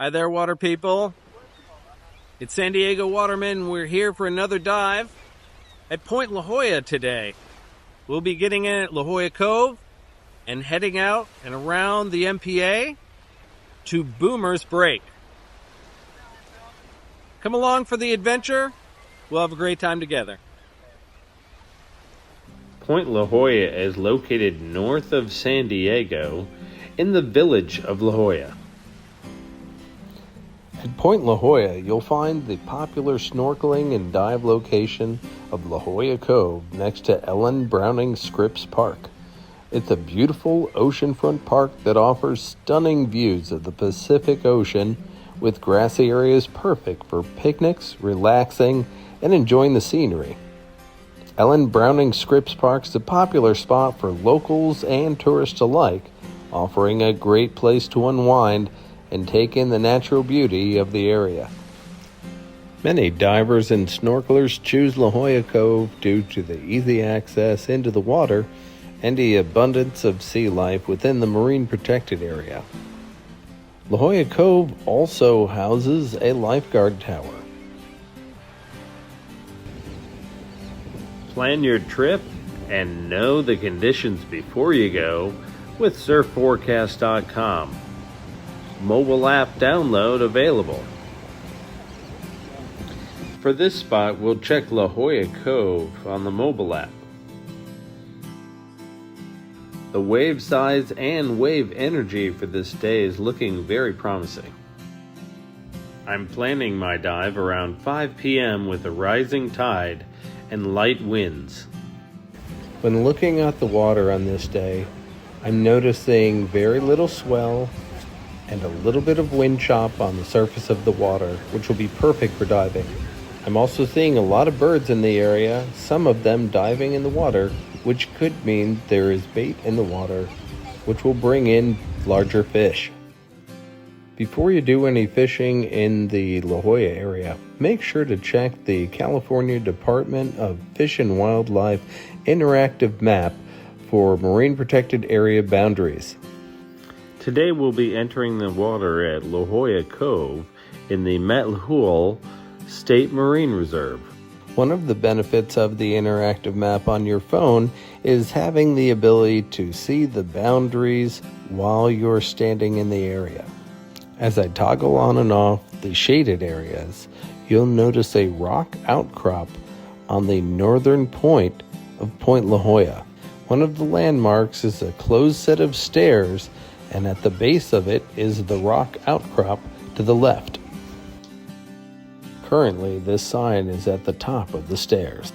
Hi there, water people. It's San Diego Watermen. We're here for another dive at Point La Jolla today. We'll be getting in at La Jolla Cove and heading out and around the MPA to Boomer's Break. Come along for the adventure. We'll have a great time together. Point La Jolla is located north of San Diego in the village of La Jolla. At Point La Jolla, you'll find the popular snorkeling and dive location of La Jolla Cove next to Ellen Browning Scripps Park. It's a beautiful oceanfront park that offers stunning views of the Pacific Ocean with grassy areas perfect for picnics, relaxing, and enjoying the scenery. Ellen Browning Scripps Park is a popular spot for locals and tourists alike, offering a great place to unwind and take in the natural beauty of the area. Many divers and snorkelers choose La Jolla Cove due to the easy access into the water and the abundance of sea life within the marine protected area. La Jolla Cove also houses a lifeguard tower. Plan your trip and know the conditions before you go with surfforecast.com. Mobile app download available. For this spot, we'll check La Jolla Cove on the mobile app. The wave size and wave energy for this day is looking very promising. I'm planning my dive around 5 p.m. with a rising tide and light winds. When looking at the water on this day, I'm noticing very little swell and a little bit of wind chop on the surface of the water, which will be perfect for diving. I'm also seeing a lot of birds in the area, some of them diving in the water, which could mean there is bait in the water, which will bring in larger fish. Before you do any fishing in the La Jolla area, make sure to check the California Department of Fish and Wildlife interactive map for marine protected area boundaries. Today we'll be entering the water at La Jolla Cove in the Metlahul State Marine Reserve. One of the benefits of the interactive map on your phone is having the ability to see the boundaries while you're standing in the area. As I toggle on and off the shaded areas, you'll notice a rock outcrop on the northern point of Point La Jolla. One of the landmarks is a closed set of stairs, and at the base of it is the rock outcrop to the left. Currently, this sign is at the top of the stairs.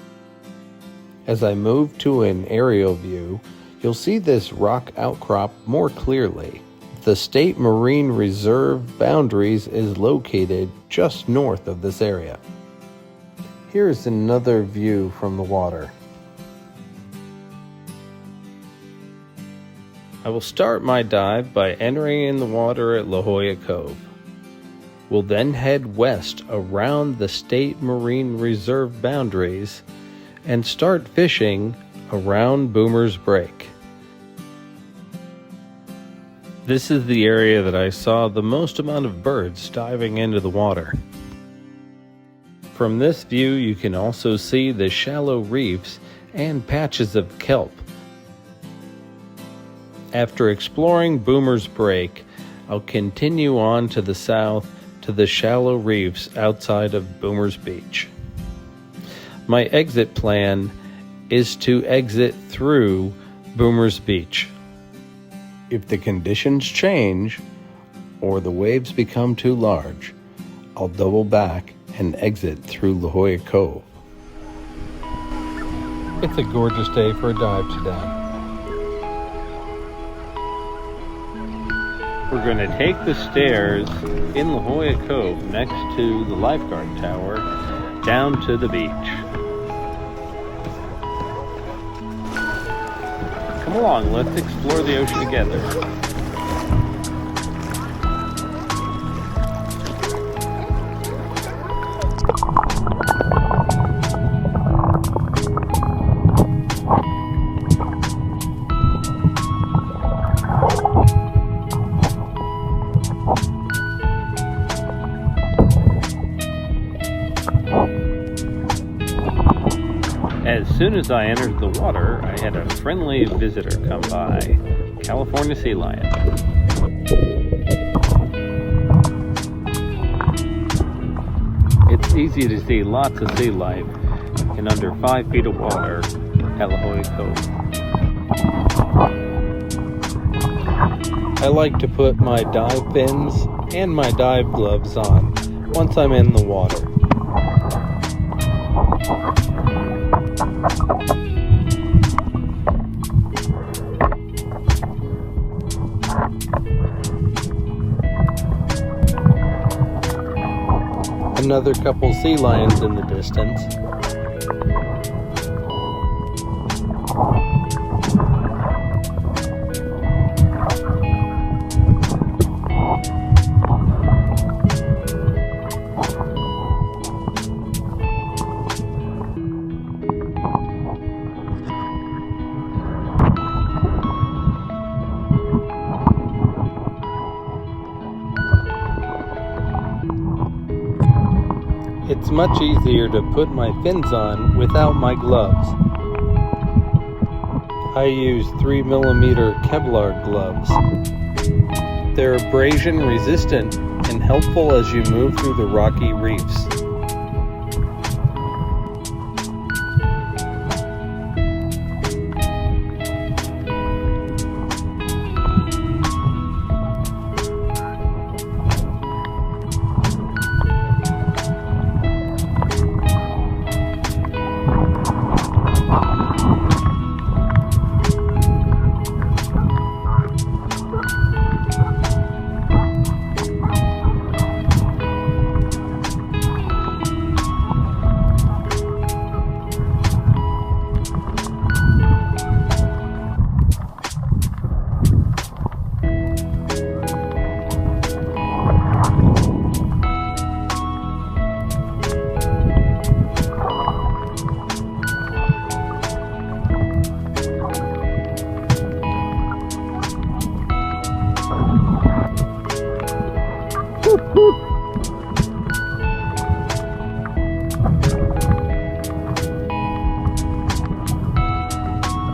As I move to an aerial view, you'll see this rock outcrop more clearly. The State Marine Reserve boundaries is located just north of this area. Here's another view from the water. I will start my dive by entering in the water at La Jolla Cove. We'll then head west around the State Marine Reserve boundaries and start fishing around Boomer's Break. This is the area that I saw the most amount of birds diving into the water. From this view, you can also see the shallow reefs and patches of kelp. After exploring Boomer's Break, I'll continue on to the south to the shallow reefs outside of Boomer's Beach. My exit plan is to exit through Boomer's Beach. If the conditions change or the waves become too large, I'll double back and exit through La Jolla Cove. It's a gorgeous day for a dive today. We're going to take the stairs in La Jolla Cove next to the lifeguard tower down to the beach. Come along, let's explore the ocean together. As soon as I entered the water, I had a friendly visitor come by. California sea lion. It's easy to see lots of sea life in under 5 feet of water at La Jolla Cove. I like to put my dive fins and my dive gloves on once I'm in the water. Another couple sea lions in the distance. It's much easier to put my fins on without my gloves. I use 3mm Kevlar gloves. They're abrasion resistant and helpful as you move through the rocky reefs.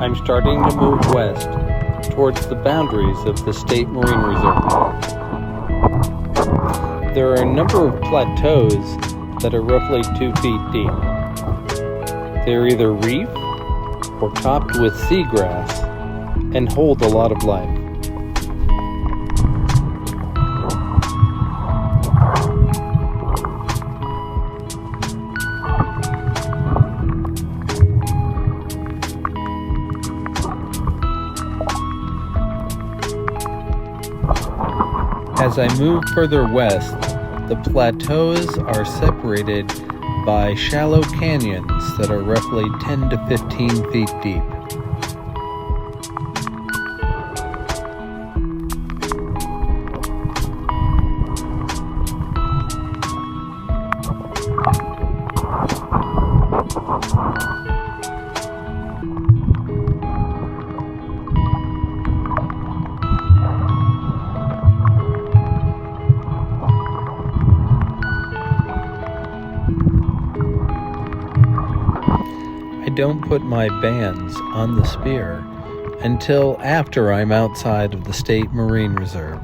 I'm starting to move west towards the boundaries of the State Marine Reserve. There are a number of plateaus that are roughly 2 feet deep. They're either reef or topped with seagrass and hold a lot of life. As I move further west, the plateaus are separated by shallow canyons that are roughly 10 to 15 feet deep. I don't put my bands on the spear until after I'm outside of the State Marine Reserve.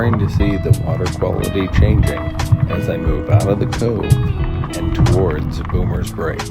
starting to see the water quality changing as I move out of the cove and towards Boomer's Break.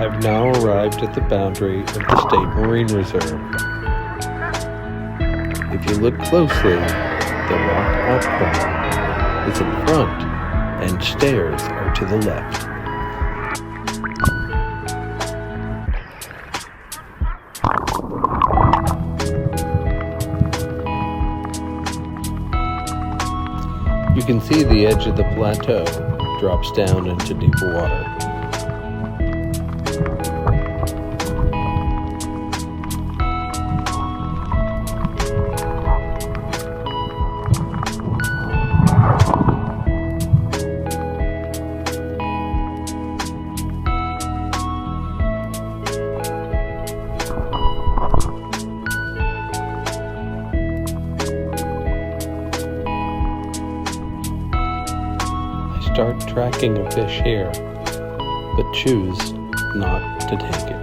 I've now arrived at the boundary of the State Marine Reserve. If you look closely, the rock outcrop is in front and stairs are to the left. You can see the edge of the plateau drops down into deeper water. Start tracking a fish here, but choose not to take it.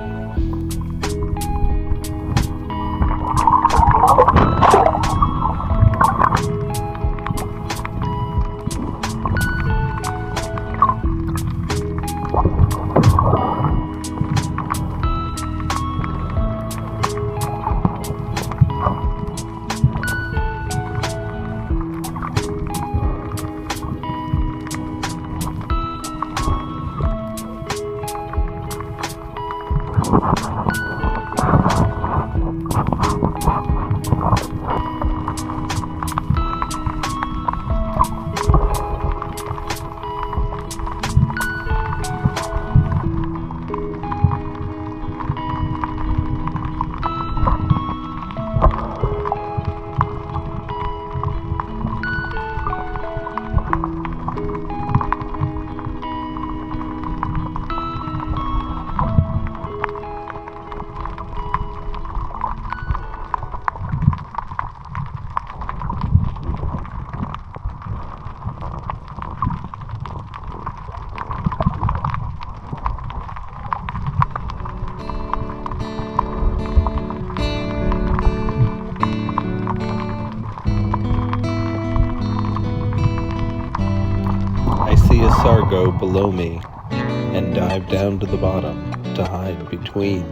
A Sargo below me and dive down to the bottom to hide between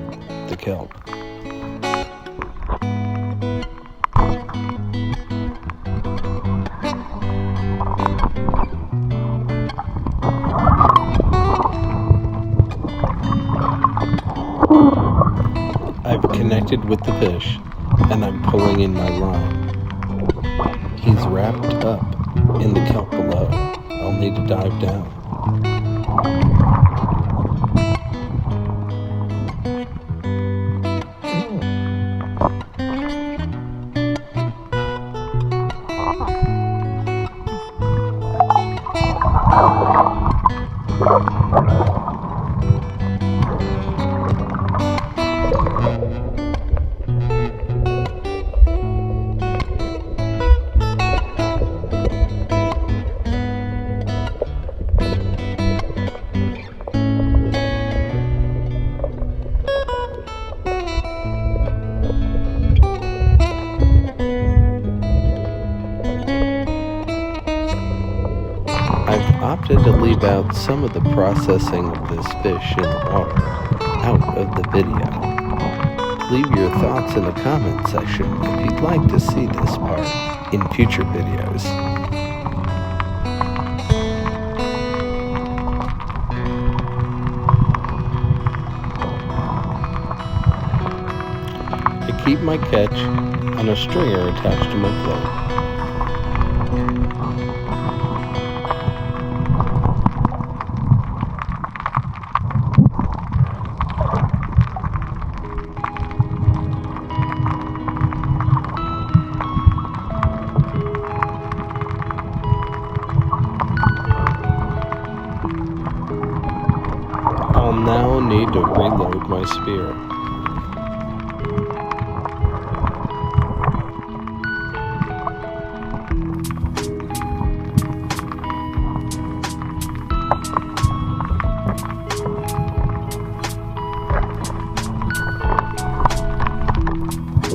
the kelp. I've connected with the fish and I'm pulling in my line. He's wrapped up in the kelp below. I'll need to dive down. I've opted to leave out some of the processing of this fish in the water out of the video. Leave your thoughts in the comment section if you'd like to see this part in future videos. I keep my catch on a stringer attached to my float. I'll now need to reload my spear.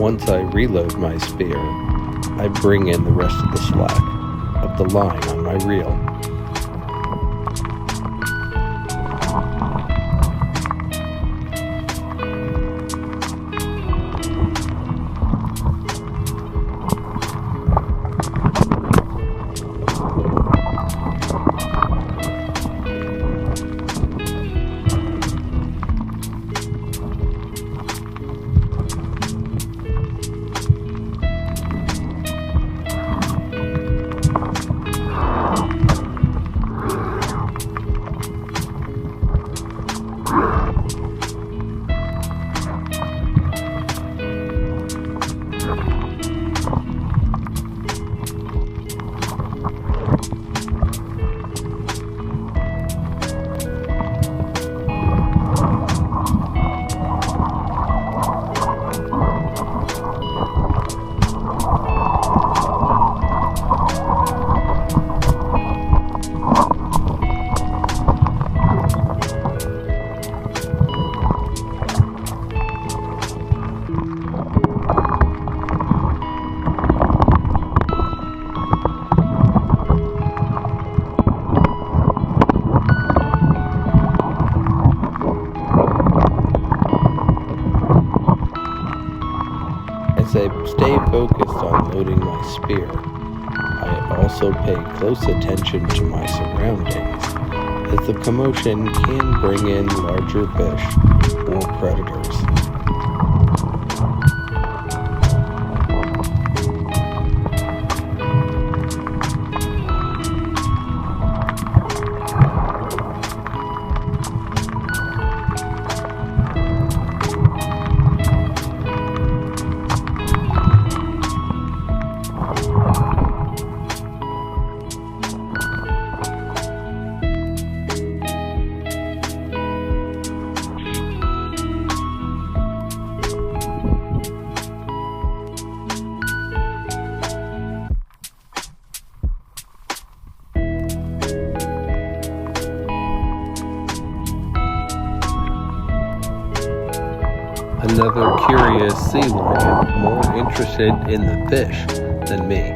Once I reload my spear, I bring in the rest of the slack of the line on my reel. As I stay focused on loading my spear, I also pay close attention to my surroundings, as the commotion can bring in larger fish or predators. Another curious sea lion, more interested in the fish than me.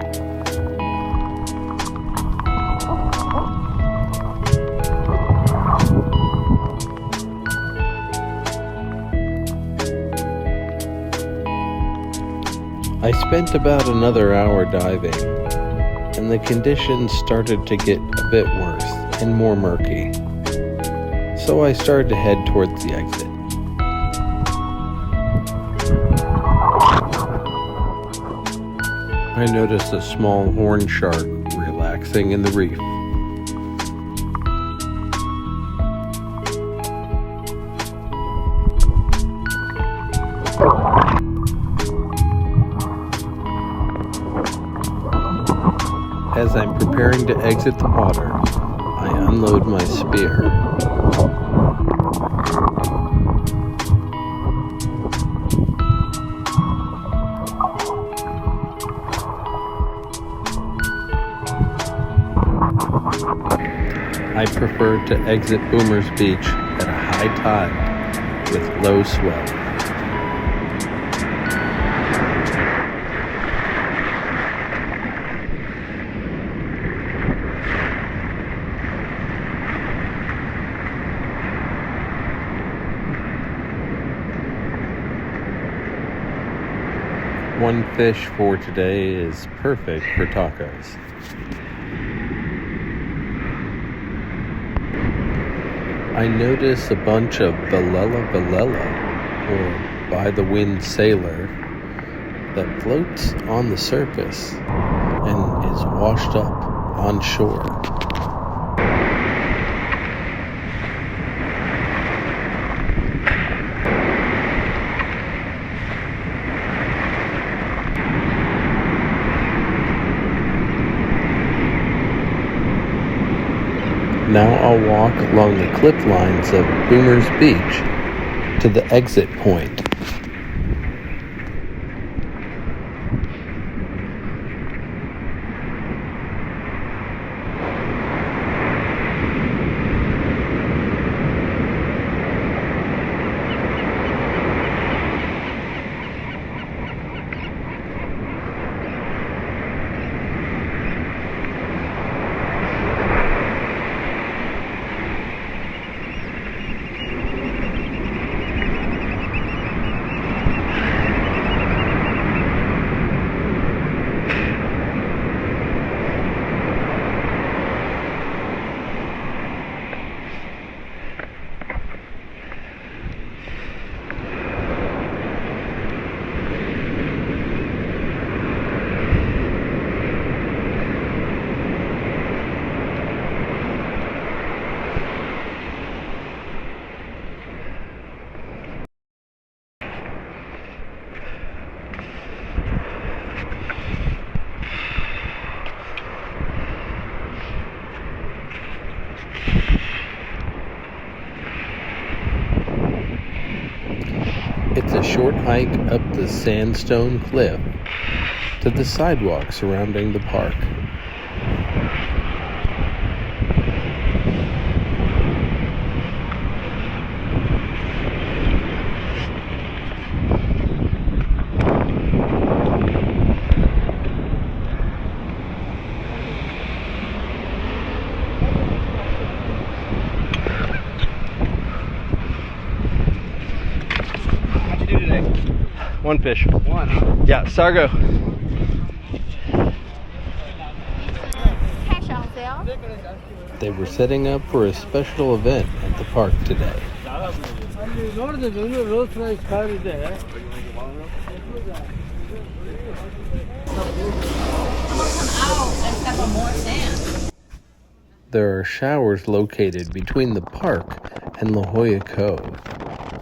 I spent about another hour diving, and the conditions started to get a bit worse and more murky. So I started to head towards the exit. I noticed a small horn shark relaxing in the reef. As I'm preparing to exit the water, I unload my spear. I prefer to exit Boomer's Beach at a high tide with low swell. one fish for today is perfect for tacos. I notice a bunch of Velela, or by-the-wind sailor, that floats on the surface and is washed up on shore. Now I'll walk along the cliff lines of Boomer's Beach to the exit point. It's a short hike up the sandstone cliff to the sidewalk surrounding the park. One fish. One, huh? Yeah, Sargo. They were setting up for a special event at the park today. There are showers located between the park and La Jolla Cove,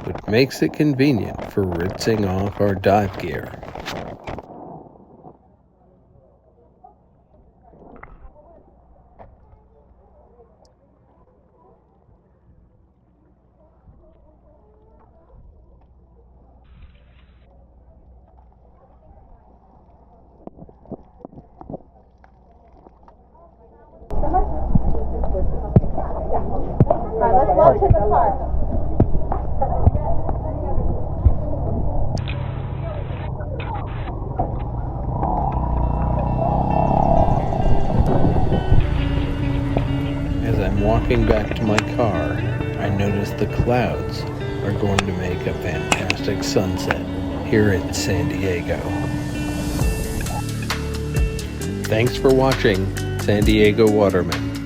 which makes it convenient for rinsing off our dive gear. Alright, let's walk to the park. As I'm walking back to my car, I notice the clouds are going to make a fantastic sunset here in San Diego. Thanks for watching San Diego Waterman.